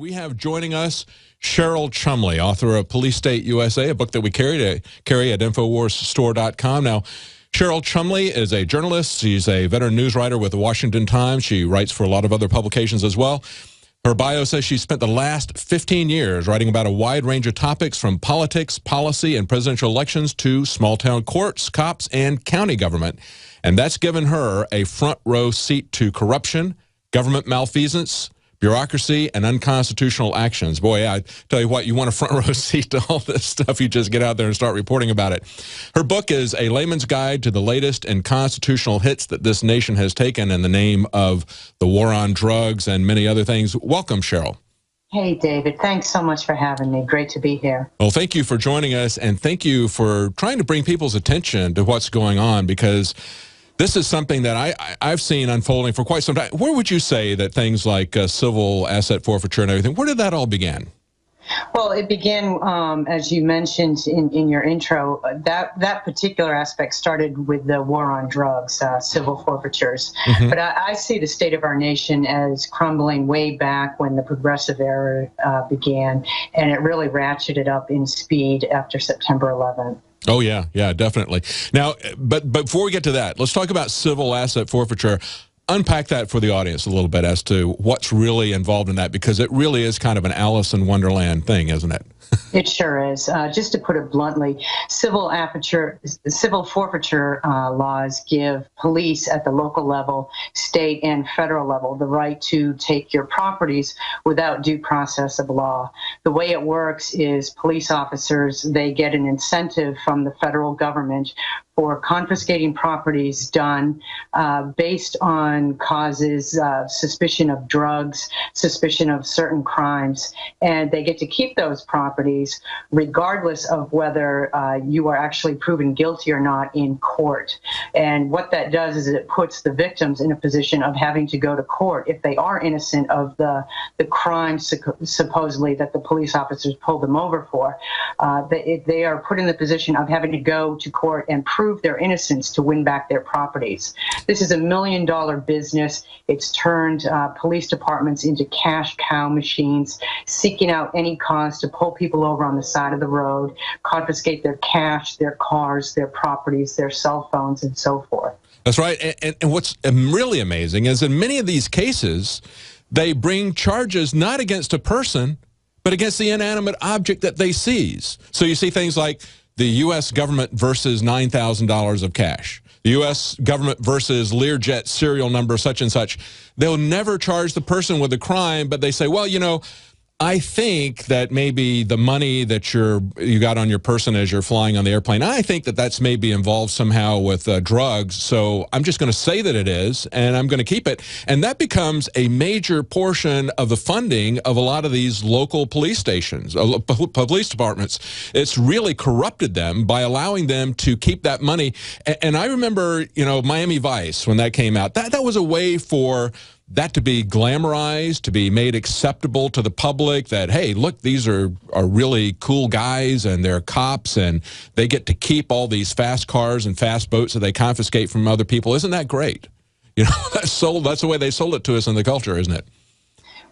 we have joining us Cheryl Chumley, author of Police State USA, a book that we carry at InfoWarsStore.com. Now, Cheryl Chumley is a journalist. She's a veteran news writer with the Washington Times. She writes for a lot of other publications as well. Her bio says she spent the last 15 years writing about a wide range of topics from politics, policy, and presidential elections to small-town courts, cops, and county government. And that's given her a front-row seat to corruption, government malfeasance, bureaucracy, and unconstitutional actions. Boy, I tell you what, you want a front-row seat to all this stuff. You just get out there and start reporting about it. Her book is A Layman's Guide to the Latest and Constitutional Hits that this nation has taken in the name of the war on drugs and many other things. Welcome, Cheryl. Hey, David. Thanks so much for having me. Great to be here. Well, thank you for joining us, and thank you for trying to bring people's attention to what's going on, because this is something that I've seen unfolding for quite some time. Where would you say that things like civil asset forfeiture and everything, where did that all begin? Well, it began, as you mentioned in your intro, that particular aspect started with the war on drugs, civil forfeitures. Mm-hmm. But I see the state of our nation as crumbling way back when the progressive era began, and it really ratcheted up in speed after September 11th. Oh, yeah, definitely. Now, but before we get to that, let's talk about civil asset forfeiture. Unpack that for the audience a little bit as to what's really involved in that, because it really is kind of an Alice in Wonderland thing, isn't it? It sure is. Just to put it bluntly, civil forfeiture laws give police at the local level, state and federal level, the right to take your properties without due process of law. The way it works is police officers, they get an incentive from the federal government for confiscating properties done based on causes, suspicion of drugs, suspicion of certain crimes, and they get to keep those properties regardless of whether you are actually proven guilty or not in court. And what that does is it puts the victims in a position of having to go to court if they are innocent of the crime supposedly that the police officers pulled them over for. They are put in the position of having to go to court and prove their innocence to win back their properties. This is a $1 million business. It's turned police departments into cash cow machines, seeking out any cause to pull people over on the side of the road, confiscate their cash, their cars, their properties, their cell phones, and so forth. That's right. And what's really amazing is in many of these cases, they bring charges not against a person, but against the inanimate object that they seize. So you see things like the U.S. government versus $9,000 of cash, the U.S. government versus Learjet serial number such and such. They'll never charge the person with a crime, but they say, well, you know, I think that maybe the money that you got on your person as you're flying on the airplane, I think that that's maybe involved somehow with drugs, so I'm just going to say that it is, and I'm going to keep it. And that becomes a major portion of the funding of a lot of these local police stations, police departments. It's really corrupted them by allowing them to keep that money. And I remember, you know, Miami Vice, when that came out, that was a way for that to be glamorized, to be made acceptable to the public, that, hey, look, these are really cool guys and they're cops and they get to keep all these fast cars and fast boats that they confiscate from other people. Isn't that great? You know, that's the way they sold it to us in the culture, isn't it?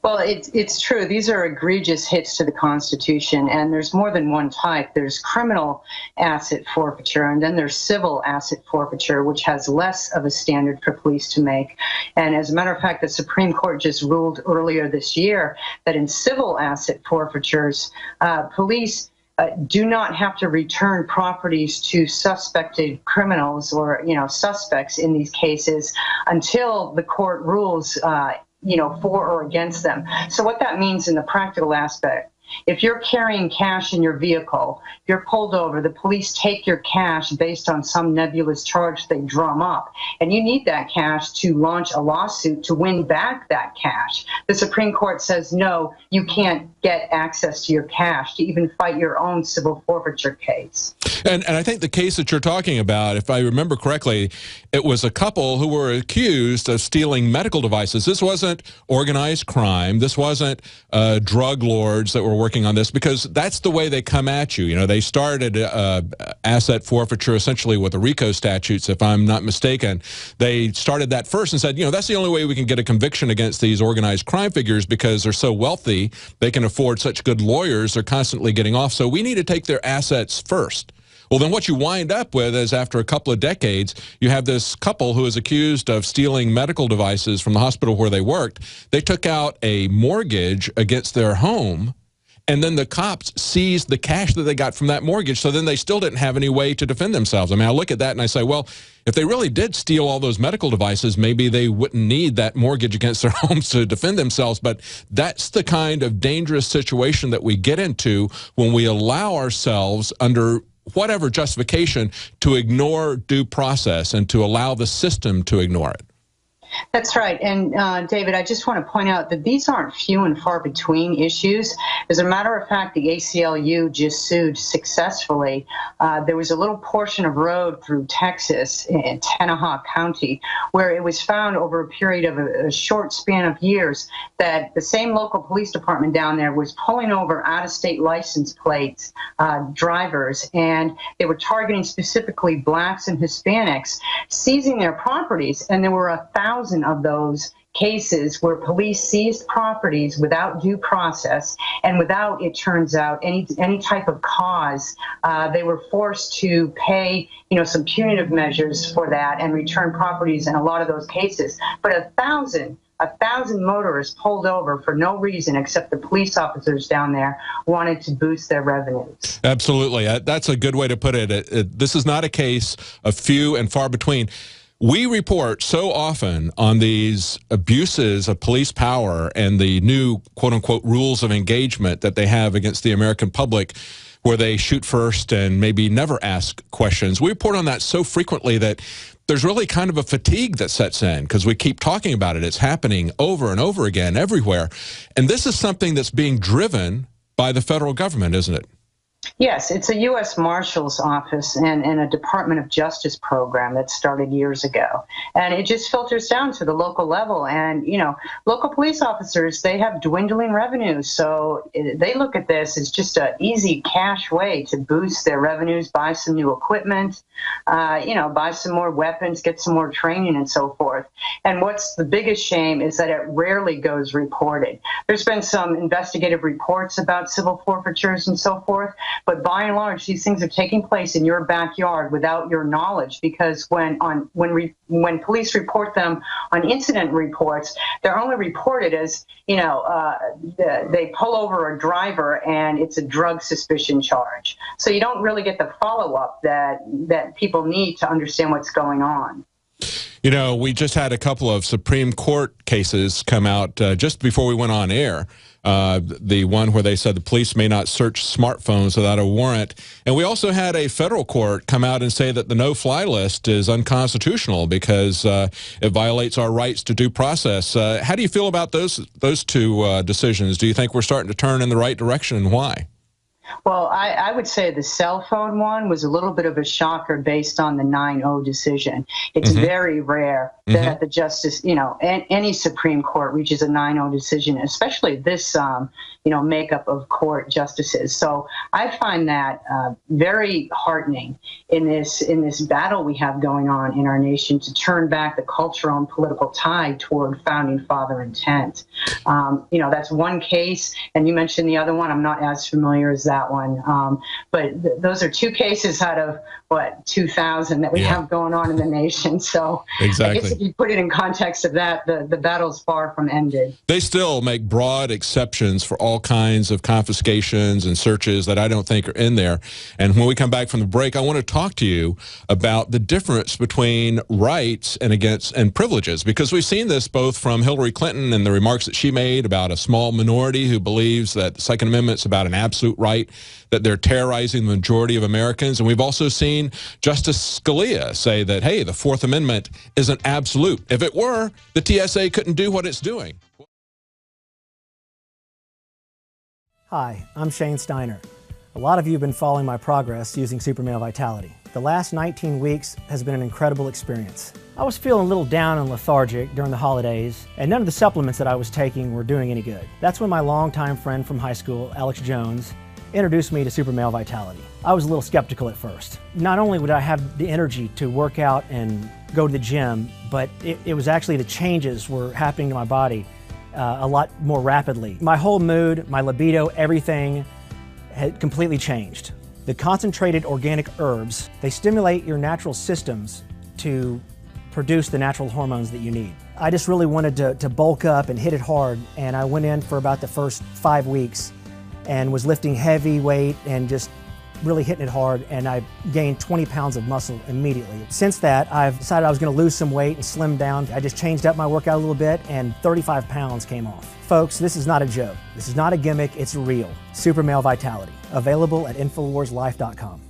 Well, it's true. These are egregious hits to the Constitution, and there's more than one type. There's criminal asset forfeiture, and then there's civil asset forfeiture, which has less of a standard for police to make. And as a matter of fact, the Supreme Court just ruled earlier this year that in civil asset forfeitures, police do not have to return properties to suspected criminals or, you know, suspects in these cases until the court rules for or against them. So what that means in the practical aspect, if you're carrying cash in your vehicle, you're pulled over, the police take your cash based on some nebulous charge they drum up, and you need that cash to launch a lawsuit to win back that cash. The Supreme Court says, no, you can't get access to your cash to even fight your own civil forfeiture case. And I think the case that you're talking about, if I remember correctly, it was a couple who were accused of stealing medical devices. This wasn't organized crime. This wasn't drug lords that were working on this because that's the way they come at you. You know, they started asset forfeiture essentially with the RICO statutes, if I'm not mistaken. They started that first and said, you know, that's the only way we can get a conviction against these organized crime figures because they're so wealthy, they can afford such good lawyers, they're constantly getting off. So we need to take their assets first. Well, then what you wind up with is after a couple of decades, you have this couple who is accused of stealing medical devices from the hospital where they worked. They took out a mortgage against their home, and then the cops seized the cash that they got from that mortgage, so then they still didn't have any way to defend themselves. I mean, I look at that and I say, well, if they really did steal all those medical devices, maybe they wouldn't need that mortgage against their homes to defend themselves. But that's the kind of dangerous situation that we get into when we allow ourselves, under whatever justification, to ignore due process and to allow the system to ignore it. That's right. And David, I just want to point out that these aren't few and far between issues. As a matter of fact, the ACLU just sued successfully. There was a little portion of road through Texas in Tenneha County where it was found over a period of a short span of years that the same local police department down there was pulling over out-of-state license plates drivers, and they were targeting specifically blacks and Hispanics, seizing their properties, and there were 1,000 of those cases where police seized properties without due process and without, it turns out, any type of cause. They were forced to pay, some punitive measures for that and return properties in a lot of those cases. But 1,000 motorists pulled over for no reason except the police officers down there wanted to boost their revenues. Absolutely. That's a good way to put it. This is not a case of few and far between. We report so often on these abuses of police power and the new, quote-unquote, rules of engagement that they have against the American public, where they shoot first and maybe never ask questions. We report on that so frequently that there's really kind of a fatigue that sets in because we keep talking about it. It's happening over and over again everywhere. And this is something that's being driven by the federal government, isn't it? Yes, it's a U.S. Marshal's Office and a Department of Justice program that started years ago. And it just filters down to the local level. And, local police officers, they have dwindling revenues. So they look at this as just an easy cash way to boost their revenues, buy some new equipment, buy some more weapons, get some more training and so forth. And what's the biggest shame is that it rarely goes reported. There's been some investigative reports about civil forfeitures and so forth. But by and large, these things are taking place in your backyard without your knowledge, because when police report them on incident reports, they're only reported as, they pull over a driver and it's a drug suspicion charge. So you don't really get the follow-up that people need to understand what's going on. We just had a couple of Supreme Court cases come out just before we went on air. The one where they said the police may not search smartphones without a warrant. And we also had a federal court come out and say that the no-fly list is unconstitutional because it violates our rights to due process. How do you feel about those two decisions? Do you think we're starting to turn in the right direction, and why? Well, I would say the cell phone one was a little bit of a shocker based on the 9-0 decision. It's very rare that the justice, any Supreme Court reaches a 9-0 decision, especially this, makeup of court justices. So I find that very heartening in this battle we have going on in our nation to turn back the cultural and political tide toward founding father intent. That's one case, and you mentioned the other one. I'm not as familiar as that one. But those are two cases out of, 2,000 that we have going on in the nation. So exactly. I guess if you put it in context of that, the battle's far from ended. They still make broad exceptions for all kinds of confiscations and searches that I don't think are in there. And when we come back from the break, I want to talk to you about the difference between rights and privileges, because we've seen this both from Hillary Clinton and the remarks that she made about a small minority who believes that the Second Amendment's about an absolute right, that they're terrorizing the majority of Americans. And we've also seen Justice Scalia say that, hey, the Fourth Amendment isn't absolute. If it were, the TSA couldn't do what it's doing. Hi, I'm Shane Steiner. A lot of you have been following my progress using Super Male Vitality. The last 19 weeks has been an incredible experience. I was feeling a little down and lethargic during the holidays, and none of the supplements that I was taking were doing any good. That's when my longtime friend from high school, Alex Jones, introduced me to Super Male Vitality. I was a little skeptical at first. Not only would I have the energy to work out and go to the gym, but it was actually the changes were happening to my body a lot more rapidly. My whole mood, my libido, everything had completely changed. The concentrated organic herbs, they stimulate your natural systems to produce the natural hormones that you need. I just really wanted to bulk up and hit it hard, and I went in for about the first 5 weeks and was lifting heavy weight and just really hitting it hard, and I gained 20 pounds of muscle immediately. Since that, I've decided I was going to lose some weight and slim down. I just changed up my workout a little bit, and 35 pounds came off. Folks, this is not a joke. This is not a gimmick, it's real. Super Male Vitality, available at InfoWarsLife.com.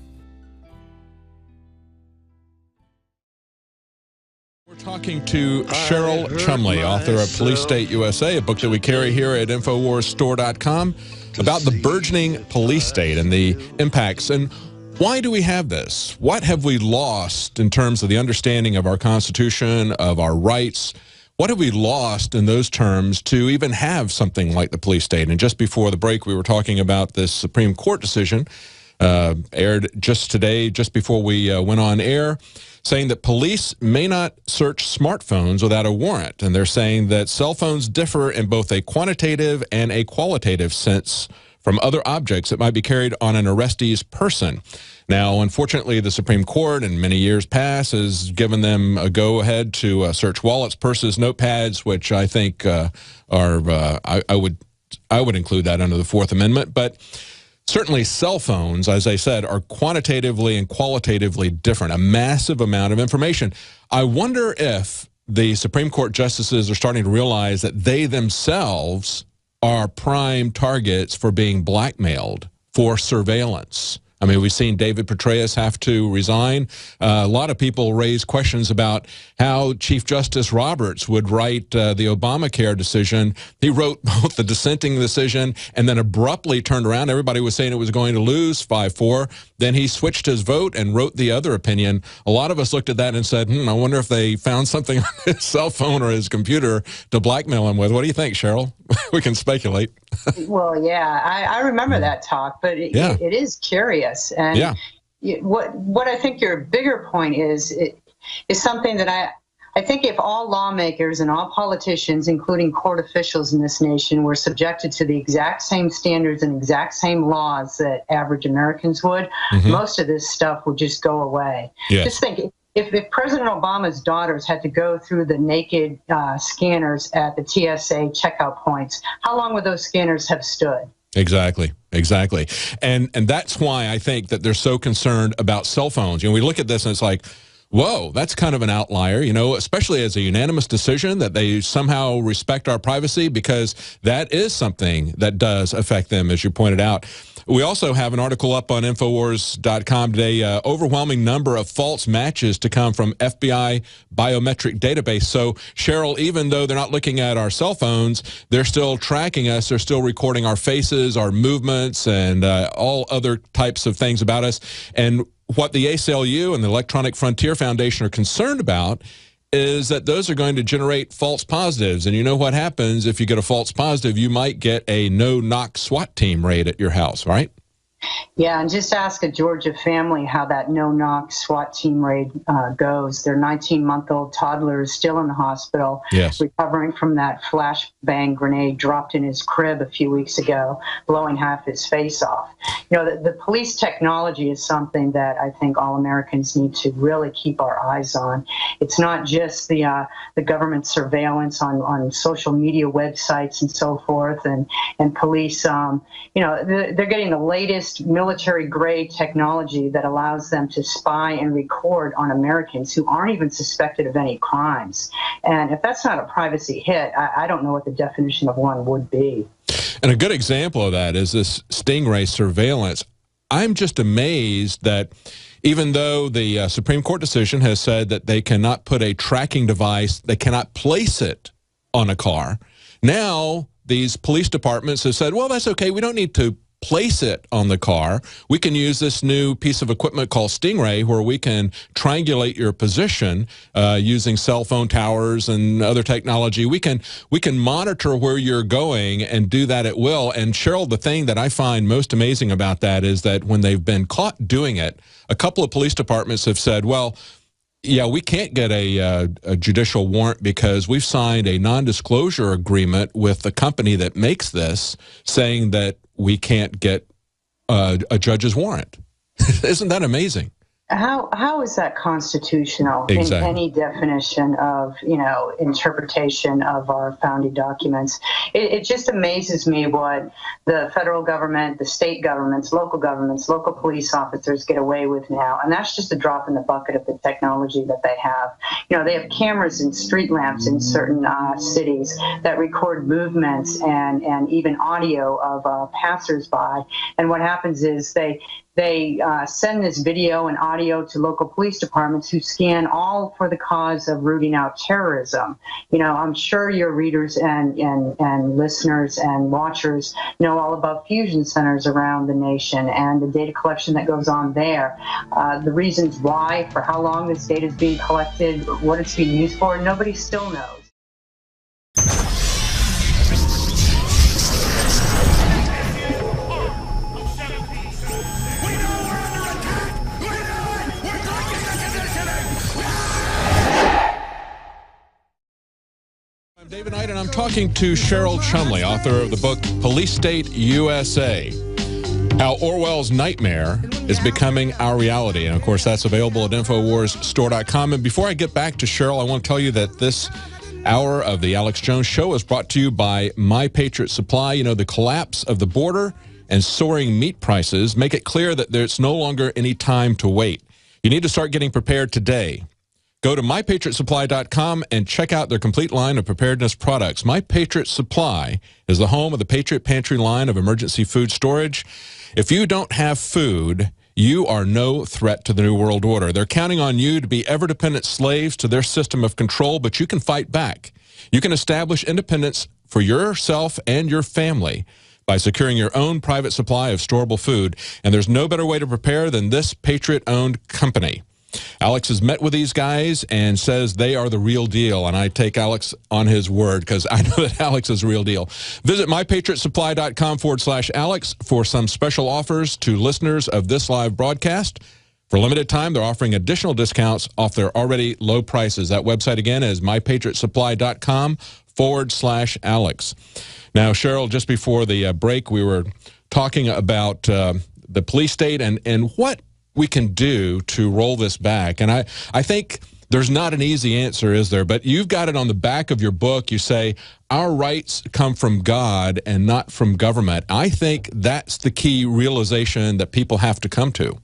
We're talking to Cheryl Chumley, author of Police State USA, a book that we carry here at InfoWarsStore.com, about the burgeoning police state and the impacts. And why do we have this? What have we lost in terms of the understanding of our Constitution, of our rights? What have we lost in those terms to even have something like the police state? And just before the break, we were talking about this Supreme Court decision, aired just today, just before we went on air, saying that police may not search smartphones without a warrant. And they're saying that cell phones differ in both a quantitative and a qualitative sense from other objects that might be carried on an arrestee's person. Now, unfortunately, the Supreme Court in many years past has given them a go-ahead to search wallets, purses, notepads, which I think I would include that under the Fourth Amendment. But certainly cell phones, as I said, are quantitatively and qualitatively different, a massive amount of information. I wonder if the Supreme Court justices are starting to realize that they themselves are prime targets for being blackmailed for surveillance. I mean, we've seen David Petraeus have to resign. A lot of people raise questions about how Chief Justice Roberts would write the Obamacare decision. He wrote both the dissenting decision and then abruptly turned around. Everybody was saying it was going to lose 5-4. Then he switched his vote and wrote the other opinion. A lot of us looked at that and said, I wonder if they found something on his cell phone or his computer to blackmail him with. What do you think, Cheryl? We can speculate. Well, yeah, I remember that talk, but it is curious. And what I think your bigger point is something that I think if all lawmakers and all politicians, including court officials in this nation, were subjected to the exact same standards and exact same laws that average Americans would, most of this stuff would just go away. Yes. Just think, if President Obama's daughters had to go through the naked scanners at the TSA checkout points, how long would those scanners have stood? Exactly. And that's why I think that they're so concerned about cell phones. We look at this and it's like, whoa, that's kind of an outlier, especially as a unanimous decision that they somehow respect our privacy, because that is something that does affect them, as you pointed out. We also have an article up on Infowars.com today, overwhelming number of false matches to come from FBI biometric database. So, Cheryl, even though they're not looking at our cell phones, they're still tracking us. They're still recording our faces, our movements, and all other types of things about us. And what the ACLU and the Electronic Frontier Foundation are concerned about is that those are going to generate false positives. And you know what happens if you get a false positive? You might get a no-knock SWAT team raid at your house, right? Yeah, and just ask a Georgia family how that no-knock SWAT team raid goes. Their 19-month-old toddler is still in the hospital, recovering from that flashbang grenade dropped in his crib a few weeks ago, blowing half his face off. The police technology is something that I think all Americans need to really keep our eyes on. It's not just the government surveillance on social media websites and so forth, and police. They're getting the latest military-grade technology that allows them to spy and record on Americans who aren't even suspected of any crimes. And if that's not a privacy hit, I don't know what the definition of one would be. And a good example of that is this Stingray surveillance. I'm just amazed that even though the Supreme Court decision has said that they cannot put a tracking device, they cannot place it on a car, now these police departments have said, well, that's okay, we don't need to place it on the car. We can use this new piece of equipment called Stingray, where we can triangulate your position using cell phone towers and other technology. We can monitor where you're going and do that at will. And Cheryl, the thing that I find most amazing about that is that when they've been caught doing it, a couple of police departments have said, well, yeah, we can't get a judicial warrant because we've signed a non-disclosure agreement with the company that makes this, saying that we can't get a judge's warrant. Isn't that amazing? How is that constitutional Exactly. in any definition of, interpretation of our founding documents? It just amazes me what the federal government, the state governments, local police officers get away with now. And that's just a drop in the bucket of the technology that they have. They have cameras and street lamps in certain cities that record movements and even audio of passersby. And what happens is they send this video and audio to local police departments who scan all for the cause of rooting out terrorism. I'm sure your readers and listeners and watchers know all about fusion centers around the nation and the data collection that goes on there. The reasons why, for how long this data is being collected, what it's being used for, nobody still knows. I'm David Knight, and I'm talking to Cheryl Chumley, author of the book Police State USA, How Orwell's Nightmare is Becoming Our Reality. And, of course, that's available at InfoWarsStore.com. And before I get back to Cheryl, I want to tell you that this hour of the Alex Jones Show is brought to you by My Patriot Supply. The collapse of the border and soaring meat prices make it clear that there's no longer any time to wait. You need to start getting prepared today. Go to MyPatriotSupply.com and check out their complete line of preparedness products. My Patriot Supply is the home of the Patriot Pantry line of emergency food storage. If you don't have food, you are no threat to the New World Order. They're counting on you to be ever-dependent slaves to their system of control, but you can fight back. You can establish independence for yourself and your family by securing your own private supply of storable food. And there's no better way to prepare than this Patriot-owned company. Alex has met with these guys and says they are the real deal, and I take Alex on his word because I know that Alex is the real deal. Visit mypatriotsupply.com/Alex for some special offers to listeners of this live broadcast. For limited time, they're offering additional discounts off their already low prices. That website again is mypatriotsupply.com/Alex. Now, Cheryl, just before the break, we were talking about the police state and what we can do to roll this back. And I think there's not an easy answer, is there? But you've got it on the back of your book. You say, our rights come from God and not from government. I think that's the key realization that people have to come to.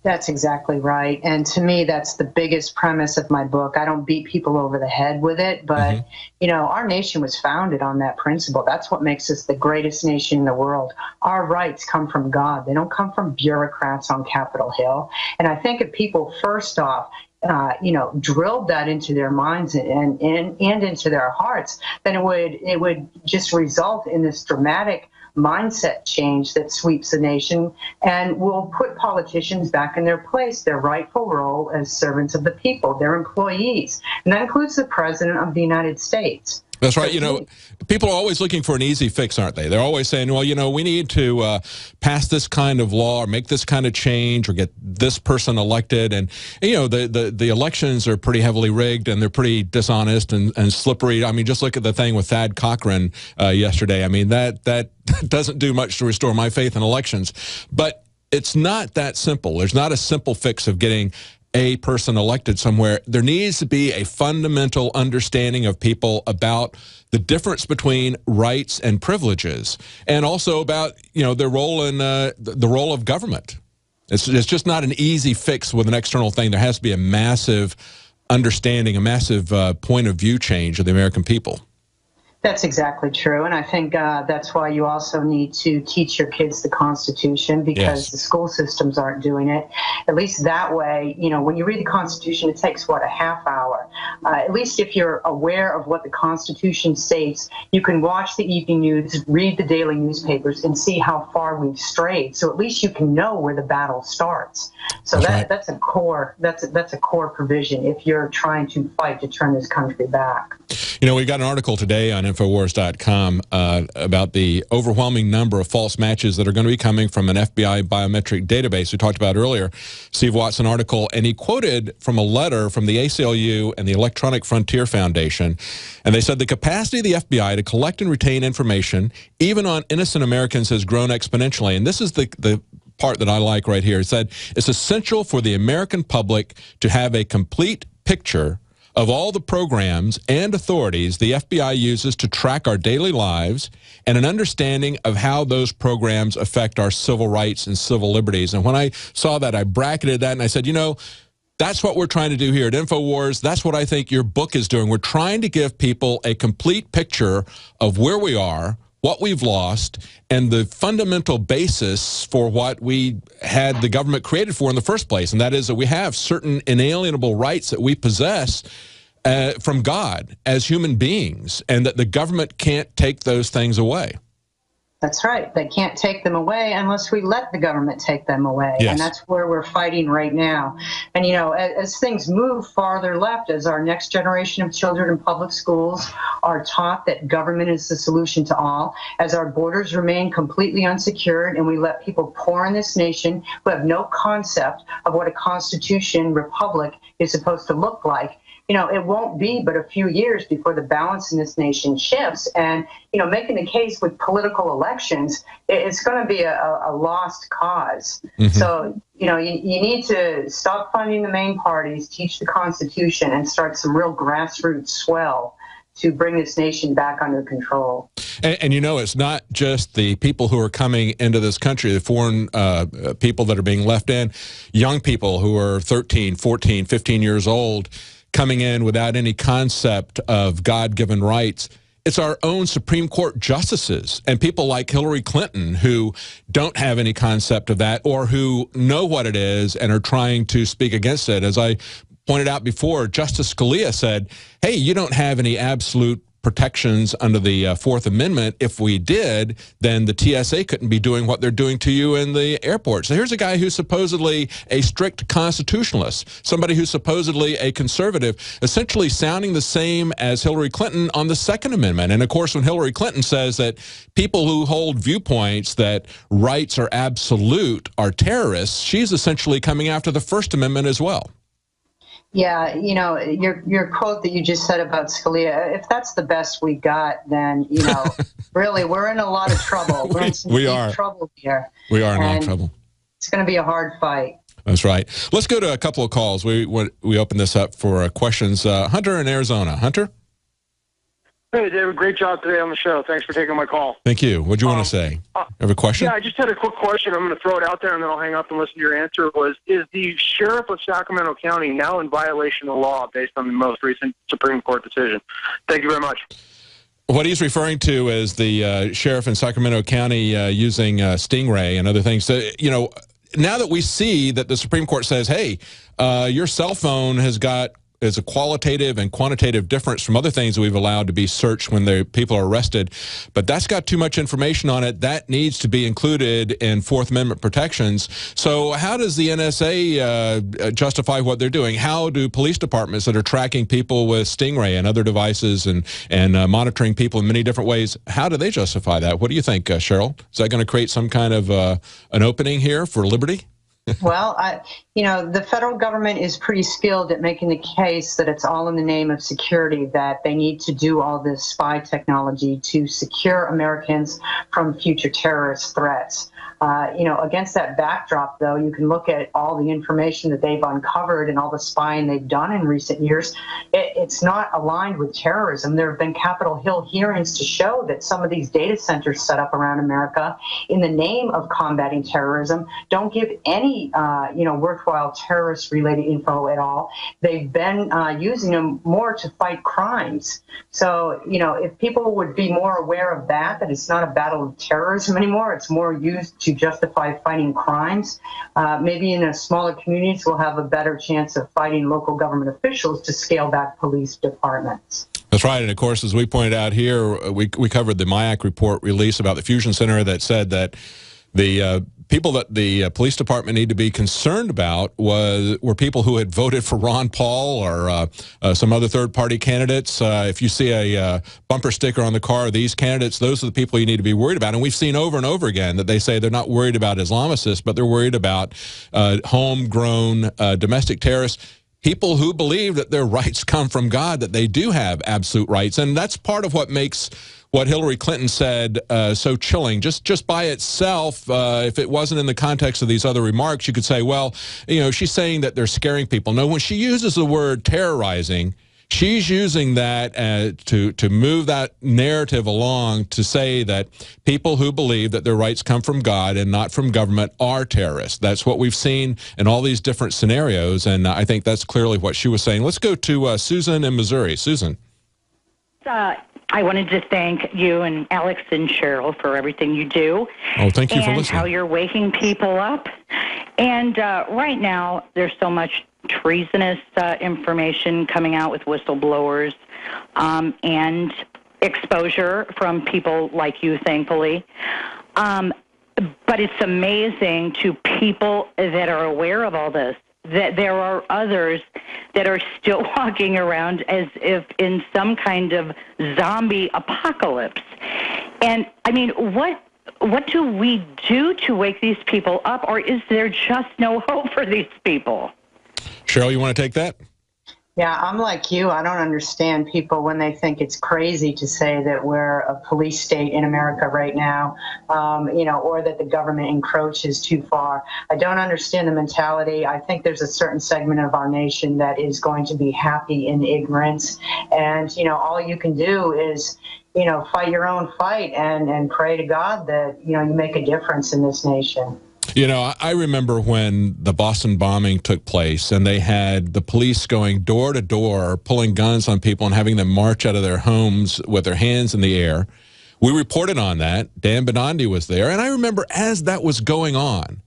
That's exactly right. And to me, that's the biggest premise of my book. I don't beat people over the head with it, but, our nation was founded on that principle. That's what makes us the greatest nation in the world. Our rights come from God. They don't come from bureaucrats on Capitol Hill. And I think if people, first off, drilled that into their minds and into their hearts, then it would just result in this dramatic mindset change that sweeps the nation and will put politicians back in their place, their rightful role as servants of the people, their employees. And that includes the President of the United States. That's right. People are always looking for an easy fix, aren't they? They're always saying, well, we need to pass this kind of law or make this kind of change or get this person elected. And, the elections are pretty heavily rigged and they're pretty dishonest and slippery. I mean, just look at the thing with Thad Cochran yesterday. I mean, that doesn't do much to restore my faith in elections. But it's not that simple. There's not a simple fix of getting a person elected somewhere. There needs to be a fundamental understanding of people about the difference between rights and privileges, and also about their role in the role of government. It's just not an easy fix with an external thing. There has to be a massive understanding, a massive point of view change of the American people. That's exactly true. And I think that's why you also need to teach your kids the Constitution, because the school systems aren't doing it. At least that way, when you read the Constitution, it takes, a half hour. at least if you're aware of what the Constitution states, you can watch the evening news, read the daily newspapers, and see how far we've strayed. So at least you can know where the battle starts. So that's a core provision if you're trying to fight to turn this country back. You know, we've got an article today on Infowars.com about the overwhelming number of false matches that are going to be coming from an FBI biometric database we talked about earlier. Steve Watson article, and he quoted from a letter from the ACLU and the Electronic Frontier Foundation, and they said the capacity of the FBI to collect and retain information, even on innocent Americans, has grown exponentially. And this is the part that I like right here. It said, it's essential for the American public to have a complete picture of all the programs and authorities the FBI uses to track our daily lives and an understanding of how those programs affect our civil rights and civil liberties. And when I saw that, I bracketed that and I said, you know, that's what we're trying to do here at InfoWars. That's what I think your book is doing. We're trying to give people a complete picture of where we are, what we've lost, and the fundamental basis for what we had the government created for in the first place, and that is that we have certain inalienable rights that we possess from God as human beings, and that the government can't take those things away. That's right. They can't take them away unless we let the government take them away. Yes. And that's where we're fighting right now. And, you know, as things move farther left, as our next generation of children in public schools are taught that government is the solution to all, as our borders remain completely unsecured and we let people pour in this nation who have no concept of what a constitution republic is supposed to look like, you know, it won't be but a few years before the balance in this nation shifts. And, you know, making the case with political elections, it's going to be a lost cause. Mm-hmm. So, you know, you need to stop funding the main parties, teach the Constitution, and start some real grassroots swell to bring this nation back under control. And you know, it's not just the people who are coming into this country, the foreign people that are being left in, young people who are 13, 14, 15 years old, coming in without any concept of God-given rights. It's our own Supreme Court justices and people like Hillary Clinton who don't have any concept of that, or who know what it is and are trying to speak against it. As I pointed out before, Justice Scalia said, hey, you don't have any absolute protections under the Fourth Amendment. If we did, then the TSA couldn't be doing what they're doing to you in the airport. So here's a guy who's supposedly a strict constitutionalist, somebody who's supposedly a conservative, essentially sounding the same as Hillary Clinton on the Second Amendment. And of course, when Hillary Clinton says that people who hold viewpoints that rights are absolute are terrorists, she's essentially coming after the First Amendment as well. Yeah, you know, your quote that you just said about Scalia, if that's the best we got, then, you know, really, we're in a lot of trouble. We're in some deep trouble here. We are in a lot of trouble. It's going to be a hard fight. That's right. Let's go to a couple of calls. We open this up for questions. Hunter in Arizona. Hunter? Hey, David, great job today on the show. Thanks for taking my call. Thank you. What do you want to say? Have a question? Yeah, I just had a quick question. I'm going to throw it out there, and then I'll hang up and listen to your answer. Is the sheriff of Sacramento County now in violation of law based on the most recent Supreme Court decision? Thank you very much. What he's referring to is the sheriff in Sacramento County using Stingray and other things. So, you know, now that we see that the Supreme Court says, hey, your cell phone is a qualitative and quantitative difference from other things that we've allowed to be searched when the people are arrested, but that's got too much information on it. That needs to be included in Fourth Amendment protections. So how does the NSA justify what they're doing? How do police departments that are tracking people with Stingray and other devices and monitoring people in many different ways, how do they justify that? What do you think, Cheryl? Is that going to create some kind of an opening here for liberty? Well, you know, the federal government is pretty skilled at making the case that it's all in the name of security, that they need to do all this spy technology to secure Americans from future terrorist threats. You know, against that backdrop, though, you can look at all the information that they've uncovered and all the spying they've done in recent years. It's not aligned with terrorism. There have been Capitol Hill hearings to show that some of these data centers set up around America in the name of combating terrorism don't give any, you know, worthwhile terrorist-related info at all. They've been using them more to fight crimes. So, you know, if people would be more aware of that it's not a battle of terrorism anymore, it's more used to to justify fighting crimes. Maybe in a smaller communities, we'll have a better chance of fighting local government officials to scale back police departments. That's right. And of course, as we pointed out here, we covered the MIAC report release about the Fusion Center that said that the people that the police department need to be concerned about were people who had voted for Ron Paul or some other third-party candidates. If you see a bumper sticker on the car of these candidates, those are the people you need to be worried about. And we've seen over and over again that they say they're not worried about Islamicists, but they're worried about homegrown domestic terrorists. People who believe that their rights come from God, that they do have absolute rights. And that's part of what makes what Hillary Clinton said so chilling. Just by itself, if it wasn't in the context of these other remarks, you could say, well, you know, she's saying that they're scaring people. No, when she uses the word terrorizing, she's using that to move that narrative along to say that people who believe that their rights come from God and not from government are terrorists. That's what we've seen in all these different scenarios, and I think that's clearly what she was saying. Let's go to Susan in Missouri. Susan. I wanted to thank you and Alex and Cheryl for everything you do. Oh, thank you for listening. And how you're waking people up. And right now, there's so much treasonous information coming out with whistleblowers and exposure from people like you, thankfully. But it's amazing to people that are aware of all this, that there are others that are still walking around as if in some kind of zombie apocalypse. And, I mean, what do we do to wake these people up, or is there just no hope for these people? Cheryl, you want to take that? Yeah, I'm like you. I don't understand people when they think it's crazy to say that we're a police state in America right now, or that the government encroaches too far. I don't understand the mentality. I think there's a certain segment of our nation that is going to be happy in ignorance. And, all you can do is, fight your own fight and pray to God that, you make a difference in this nation. I remember when the Boston bombing took place and they had the police going door to door, pulling guns on people and having them march out of their homes with their hands in the air. We reported on that. Dan Benandi was there. And I remember as that was going on,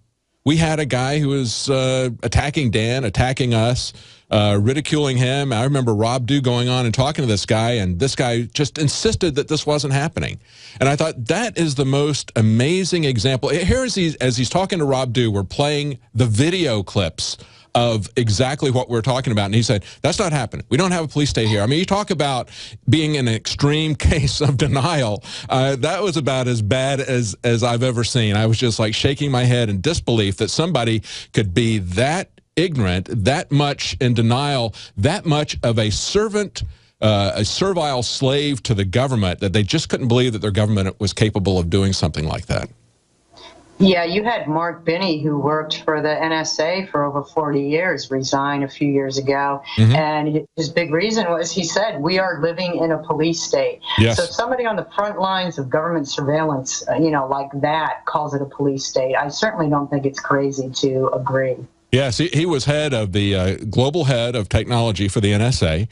we had a guy who was attacking Dan, attacking us, ridiculing him. I remember Rob Dew going on and talking to this guy, and this guy just insisted that this wasn't happening. And I thought that is the most amazing example. Here as he's talking to Rob Dew, we're playing the video clips of exactly what we're talking about. And he said, that's not happening. We don't have a police state here. I mean, you talk about being in an extreme case of denial. That was about as bad as I've ever seen. I was just like shaking my head in disbelief that somebody could be that ignorant, that much in denial, that much of a servant, a servile slave to the government, that they just couldn't believe that their government was capable of doing something like that. Yeah, you had Mark Binney, who worked for the NSA for over 40 years, resign a few years ago. Mm-hmm. And his big reason was, he said, we are living in a police state. Yes. So if somebody on the front lines of government surveillance, like that, calls it a police state, I certainly don't think it's crazy to agree. Yes, he was head of the global head of technology for the NSA.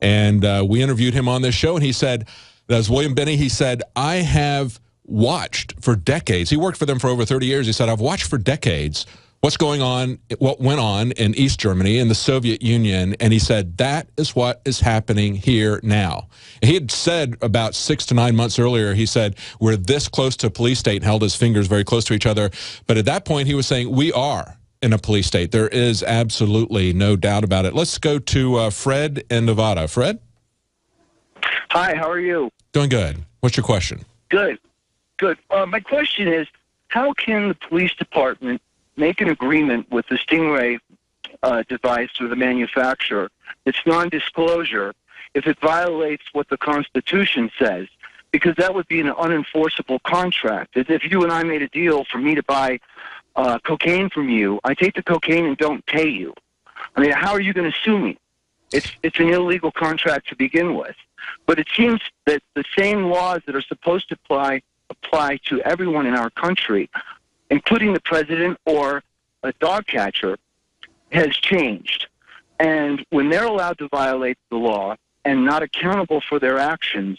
And we interviewed him on this show, and he said, as William Binney, he said, I have watched for decades. He worked for them for over 30 years. He said, I've watched for decades what went on in East Germany, in the Soviet Union, and he said, that is what is happening here now. He had said about 6 to 9 months earlier, he said, we're this close to a police state, and held his fingers very close to each other. But at that point, he was saying, we are in a police state. There is absolutely no doubt about it. Let's go to Fred in Nevada. Fred? Hi, how are you? Doing good. What's your question? Good. My question is, how can the police department make an agreement with the Stingray device or the manufacturer? It's non-disclosure if it violates what the Constitution says, because that would be an unenforceable contract. As if you and I made a deal for me to buy cocaine from you, I take the cocaine and don't pay you. I mean, how are you going to sue me? It's an illegal contract to begin with. But it seems that the same laws that are supposed to apply to everyone in our country, including the president or a dog catcher, has changed. And when they're allowed to violate the law and not accountable for their actions,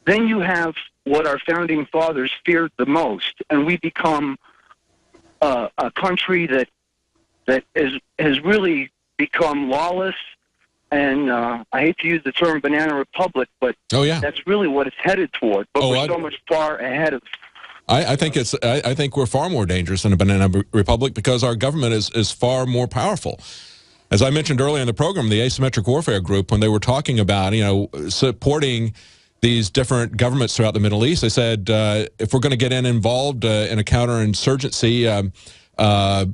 then you have what our founding fathers feared the most, and we become a country that has really become lawless. And I hate to use the term banana republic, but that's really what it's headed toward. But we're so much far ahead of. I think we're far more dangerous than a banana republic because our government is far more powerful. As I mentioned earlier in the program, the Asymmetric Warfare Group, when they were talking about supporting these different governments throughout the Middle East, they said if we're going to get involved in a counterinsurgency.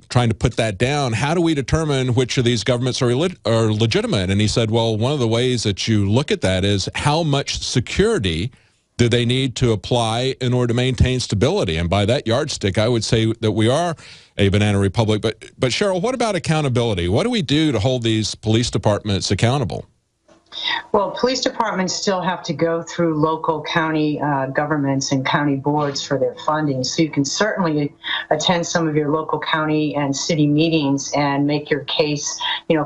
Trying to put that down, how do we determine which of these governments are legitimate? And he said, well, one of the ways that you look at that is how much security do they need to apply in order to maintain stability? And by that yardstick, I would say that we are a banana republic. But Cheryl, what about accountability? What do we do to hold these police departments accountable? Well, police departments still have to go through local county governments and county boards for their funding. So you can certainly attend some of your local county and city meetings and make your case,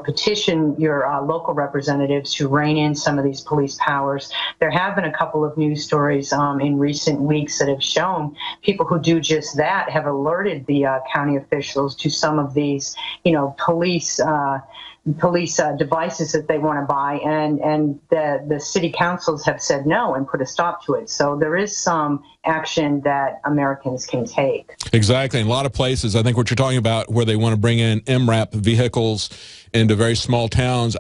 petition your local representatives to rein in some of these police powers. There have been a couple of news stories in recent weeks that have shown people who do just that have alerted the county officials to some of these, police devices that they want to buy, and the city councils have said no and put a stop to it. So there is some action that Americans can take. Exactly. In a lot of places, I think what you're talking about, where they want to bring in MRAP vehicles into very small towns.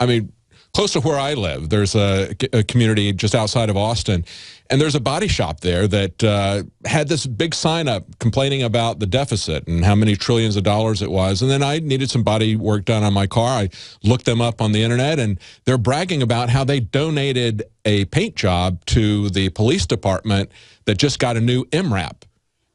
I mean, close to where I live, there's a community just outside of Austin, and there's a body shop there that had this big sign up complaining about the deficit and how many trillions of dollars it was. And then I needed some body work done on my car. I looked them up on the internet, and they're bragging about how they donated a paint job to the police department that just got a new MRAP.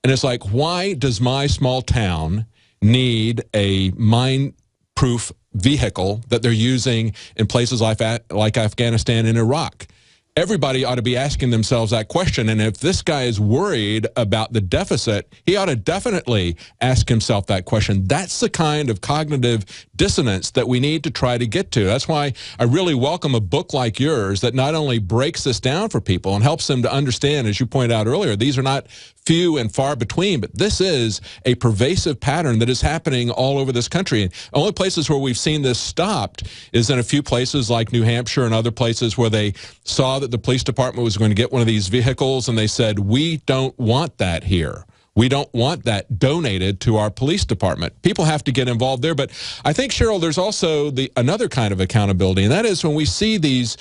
And it's like, why does my small town need a mine-proof vehicle that they're using in places like Afghanistan and Iraq? Everybody ought to be asking themselves that question. And if this guy is worried about the deficit, he ought to definitely ask himself that question. That's the kind of cognitive dissonance that we need to try to get to. That's why I really welcome a book like yours that not only breaks this down for people and helps them to understand, as you pointed out earlier, these are not few and far between, but this is a pervasive pattern that is happening all over this country. And the only places where we've seen this stopped is in a few places like New Hampshire and other places where they saw that the police department was going to get one of these vehicles, and they said, we don't want that here. We don't want that donated to our police department. People have to get involved there. But I think, Cheryl, there's also another kind of accountability, and that is when we see these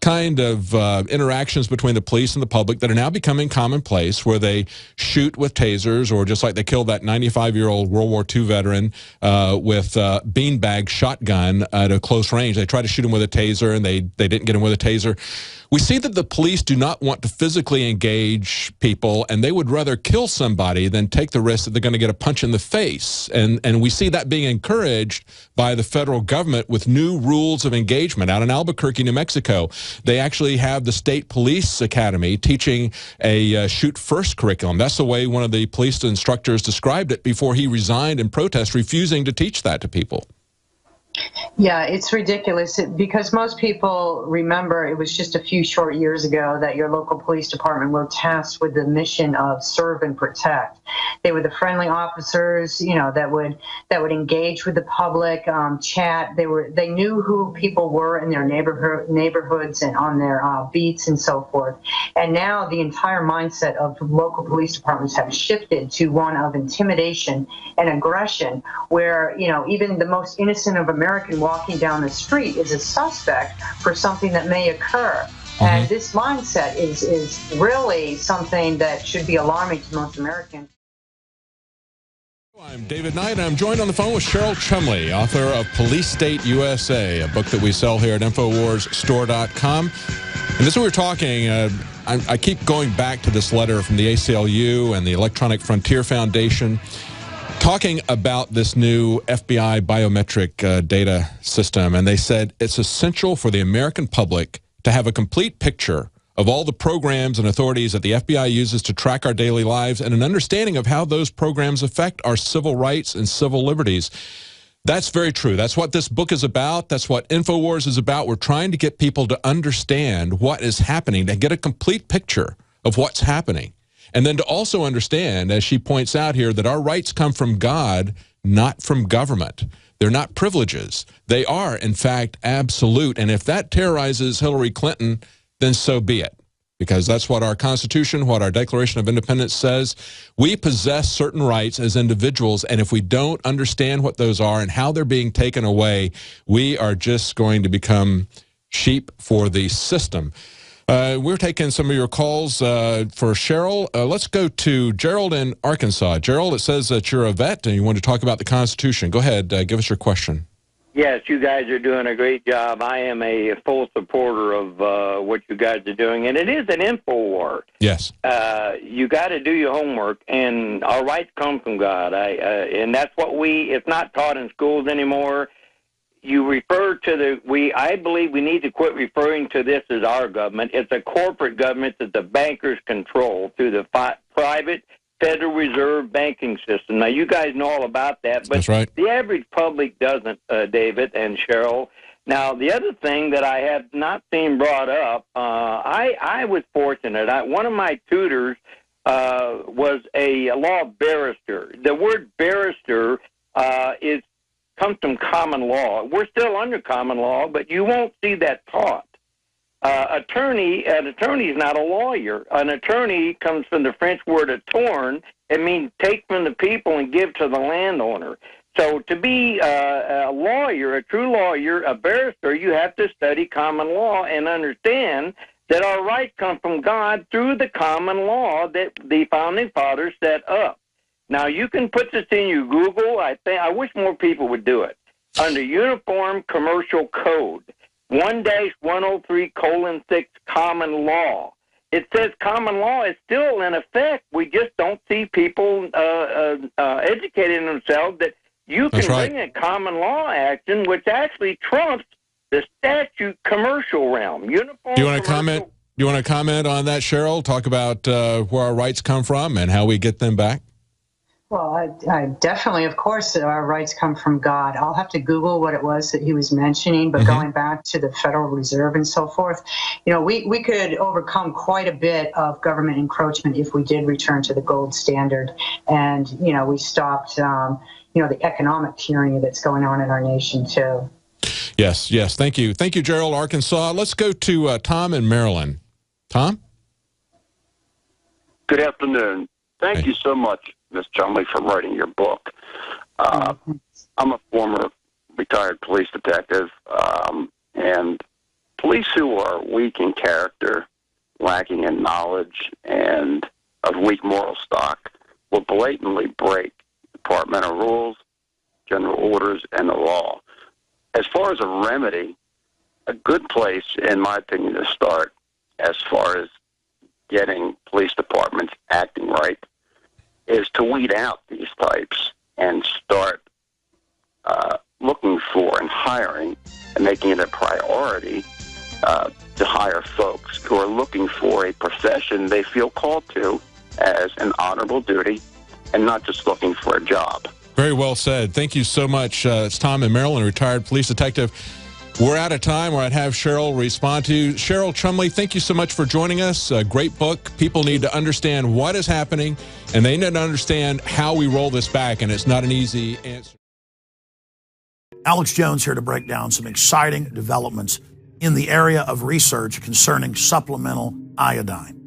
kind of interactions between the police and the public that are now becoming commonplace, where they shoot with tasers, or just like they killed that 95-year-old World War II veteran with a beanbag shotgun at a close range. They tried to shoot him with a taser, and they didn't get him with a taser. We see that the police do not want to physically engage people, and they would rather kill somebody than take the risk that they're going to get a punch in the face. And we see that being encouraged by the federal government with new rules of engagement. Out in Albuquerque, New Mexico, they actually have the State Police Academy teaching a shoot first curriculum. That's the way one of the police instructors described it before he resigned in protest, refusing to teach that to people. Yeah, it's ridiculous because most people remember it was just a few short years ago that your local police department were tasked with the mission of serve and protect. They were the friendly officers, that would engage with the public, chat. They knew who people were in their neighborhoods and on their beats and so forth. And now the entire mindset of local police departments have shifted to one of intimidation and aggression, where even the most innocent of American walking down the street is a suspect for something that may occur. And this mindset is really something that should be alarming to most Americans. I'm David Knight, and I'm joined on the phone with Cheryl Chumley, author of Police State USA, a book that we sell here at InfoWarsStore.com. And this is what we're talking. I keep going back to this letter from the ACLU and the Electronic Frontier Foundation, talking about this new FBI biometric data system. And they said it's essential for the American public to have a complete picture of all the programs and authorities that the FBI uses to track our daily lives, and an understanding of how those programs affect our civil rights and civil liberties. That's very true. That's what this book is about. That's what InfoWars is about. We're trying to get people to understand what is happening, to get a complete picture of what's happening. And then to also understand, as she points out here, that our rights come from God, not from government. They're not privileges. They are, in fact, absolute. And if that terrorizes Hillary Clinton, then so be it. Because that's what our Constitution, what our Declaration of Independence says. We possess certain rights as individuals, and if we don't understand what those are and how they're being taken away, we are just going to become sheep for the system. We're taking some of your calls for Cheryl. Let's go to Gerald in Arkansas. Gerald, it says that you're a vet and you want to talk about the Constitution. Go ahead, give us your question. Yes, you guys are doing a great job. I am a full supporter of what you guys are doing, and it is an info war. Yes. You got to do your homework, and our rights come from God. And that's what it's not taught in schools anymore. You refer to I believe we need to quit referring to this as our government. It's a corporate government that the bankers control through the private Federal Reserve banking system. Now, you guys know all about that, but that's right. The average public doesn't, David and Cheryl. Now, the other thing that I have not seen brought up, I was fortunate. One of my tutors was a law barrister. The word barrister comes from common law. We're still under common law, but you won't see that taught. An attorney is not a lawyer. An attorney comes from the French word attorn. It means take from the people and give to the landowner. So to be a lawyer, a true lawyer, a barrister, you have to study common law and understand that our rights come from God through the common law that the Founding Fathers set up. Now, you can put this in your Google. I wish more people would do it. Under Uniform Commercial Code, 1-103:6 Common Law. It says common law is still in effect. We just don't see people educating themselves that you can bring a common law action, which actually trumps the statute commercial realm. Uniform. Do you want to comment? Do you want to comment on that, Cheryl? Talk about where our rights come from and how we get them back. Well, I definitely, of course, our rights come from God. I'll have to Google what it was that he was mentioning, but going back to the Federal Reserve and so forth, we could overcome quite a bit of government encroachment if we did return to the gold standard and, we stopped, the economic tyranny that's going on in our nation, too. Yes. Thank you. Thank you, Gerald, Arkansas. Let's go to Tom in Maryland. Tom? Good afternoon. Thank you so much, Ms. Chumley, for writing your book. I'm a former retired police detective, and police who are weak in character, lacking in knowledge, and of weak moral stock will blatantly break departmental rules, general orders, and the law. As far as a remedy, a good place, in my opinion, to start as far as getting police departments acting right is to weed out these types and start looking for and hiring and making it a priority to hire folks who are looking for a profession they feel called to as an honorable duty and not just looking for a job. Very well said. Thank you so much. It's Tom in Maryland, retired police detective. We're out of time where I'd have Cheryl respond to you. Cheryl Chumley, thank you so much for joining us. A great book. People need to understand what is happening, and they need to understand how we roll this back, and it's not an easy answer. Alex Jones here to break down some exciting developments in the area of research concerning supplemental iodine.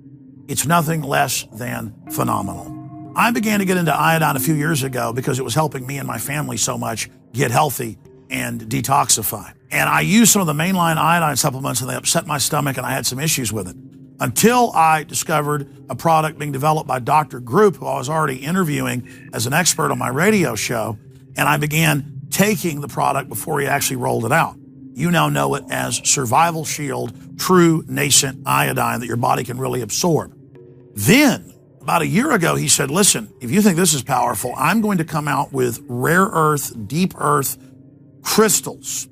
It's nothing less than phenomenal. I began to get into iodine a few years ago because it was helping me and my family so much get healthy and detoxify. And I used some of the mainline iodine supplements and they upset my stomach and I had some issues with it. Until I discovered a product being developed by Dr. Group, who I was already interviewing as an expert on my radio show, and I began taking the product before he actually rolled it out. You now know it as Survival Shield, true nascent iodine that your body can really absorb. Then, about a year ago, he said, listen, if you think this is powerful, I'm going to come out with rare earth, deep earth crystals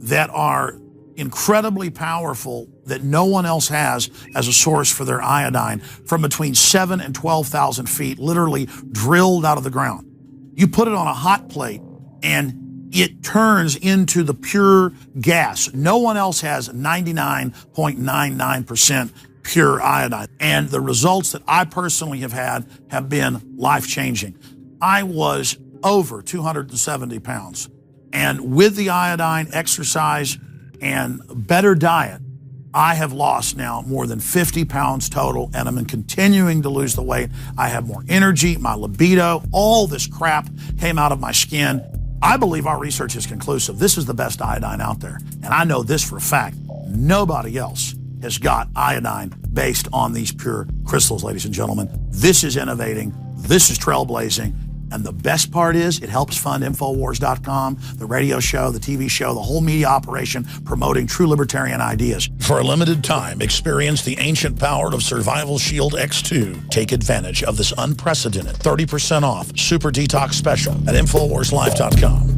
that are incredibly powerful that no one else has as a source for their iodine from between 7,000 and 12,000 feet, literally drilled out of the ground. You put it on a hot plate and it turns into the pure gas. No one else has 99.99% pure iodine. And the results that I personally have had have been life-changing. I was over 270 pounds. And with the iodine, exercise, and better diet, I have lost now more than 50 pounds total, and I'm continuing to lose the weight. I have more energy, my libido, all this crap came out of my skin. I believe our research is conclusive. This is the best iodine out there. And I know this for a fact. Nobody else has got iodine based on these pure crystals, ladies and gentlemen. This is innovating. This is trailblazing. And the best part is it helps fund Infowars.com, the radio show, the TV show, the whole media operation promoting true libertarian ideas. For a limited time, experience the ancient power of Survival Shield X2. Take advantage of this unprecedented 30% off Super Detox special at InfoWarsLife.com.